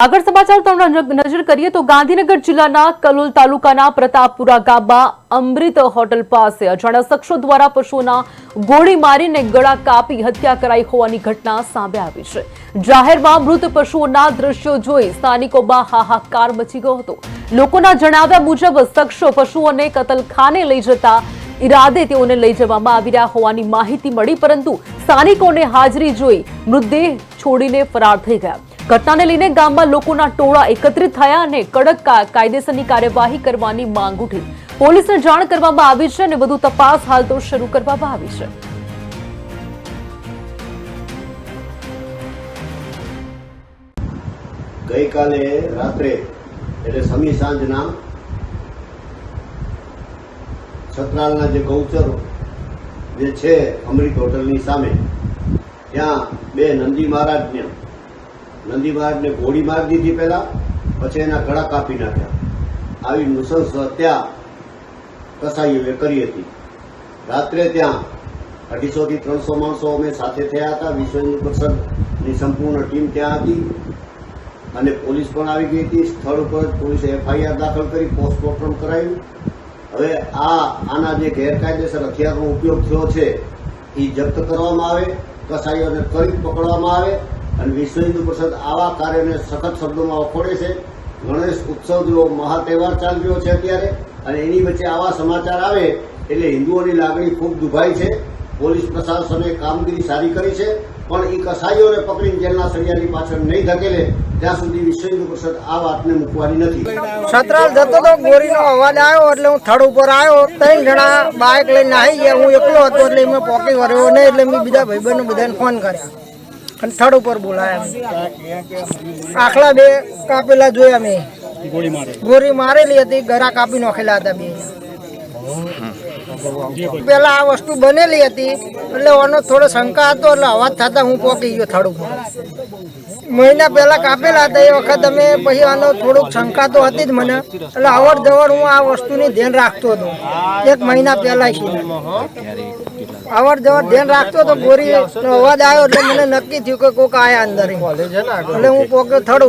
આગળ સમાચાર તરફ નજર કરીએ તો ગાંધીનગર જિલ્લાના કલોલ તાલુકાના પ્રતાપપુરા ગામમાં અમૃત હોટલ પાસે અજાણ્યા શખ્સો દ્વારા પશુઓના ગોળી મારીને ગળા કાપી હત્યા કરાઈ હોવાની ઘટના સામે આવી છે। જાહેરમાં મૃત પશુઓના દ્રશ્યો જોઈ સ્થાનિકોમાં હાહાકાર મચી ગયો હતો। લોકોના જણાવ્યા મુજબ શખ્સો પશુઓને કતલખાને લઈ જતા इरादे तेओने लई जवामां आवी रह्या होवानी माहिती मळी, परंतु स्थानिकोने हाजरी जोई मृतदेह छोड़ीने फरार थई गया। घटनाने लईने गाममां लोकोना टोळा एकत्रित थया अने कड़क कायदेसरनी कार्यवाही करवानी मांग उठी। पोलीसने जाण करवामां आवी छे अने વધુ તપાસ हाल तो शरू करवामां आवी छे। गई काले रात्रे एटले समी सांजना छत्रालना जे गौचर जे छे अमृत होटलनी सामे त्यां बे नंदी महाराजने गोળી मारी दीधी। पहला पछी एना गळा कापी नाख्या। आवी नृशंस हत्या कसाईओए करी हती। रात्रे त्यां 250 થી 300 माणसो अमे साथे थया हता। विश्व हिंदू परिषदनी संपूर्ण टीम त्यां हती अने पोलीस पण आवी गई हती। स्थळ पर पोलीसे एफआईआर दाखल करी पोस्टमोर्टम कराव्युं। હવે આના જે ગેરકાયદેસર હથિયારનો ઉપયોગ થયો છે એ જપ્ત કરવામાં આવે, કસાઈઓને ત્વરિત પકડવામાં આવે અને વિશ્વ હિન્દુ પરિષદ આવા કાર્યને સખત શબ્દોમાં વખોડે છે। ગણેશ ઉત્સવ જેવો મહાતહેવાર ચાલી રહ્યો છે અત્યારે અને એની વચ્ચે આવા સમાચાર આવે એટલે હિન્દુઓની લાગણી ખૂબ દુભાઈ છે। પોલીસ પ્રશાસને કામગીરી સારી કરી છે, પણ એ કસાઈઓને પકડીને જેલના સળિયાની પાછળ નહીં ધકેલે ત્યાં સુધી વિશ્વ હિન્દુ પરિષદ આ વાતને મૂકવાની નથી। સતરાલ જતો તો ગોરીનો અવાજ આવ્યો એટલે હું થડ ઉપર આવ્યો। 3 જણા બાઇક લઈને આવી ગયા। હું એકલો હતો એટલે મેં પોકી વર્યો નહીં એટલે મેં બીજા ભાઈબંધને બધાને ફોન કર્યા અને થડ ઉપર બોલાયા। આખલા 2 કાપેલા જોયા મેં। ગોળી મારેલી હતી, ગળા કાપી નાખેલા હતા 2। પેલા આ વસ્તુ બનેલી હતી એટલે આનો થોડો શંકા હતો એટલે અવાજ થતા હું પોકી ગયો થડ ઉપર। મહિના પહેલા કાપેલા હતા એ વખત અમે પછી આનો થોડુંક શંકા તો હતી જ મને એટલે અવર જવર હું આ વસ્તુની ધ્યાન રાખતો હતો। 1 મહિના પહેલા અવર જવર ધ્યાન રાખતો હતો। ગોળીનો અવાજ આવ્યો એટલે મને નક્કી થયું કે કોક આયા અંદર એટલે હું પોક્યો થડ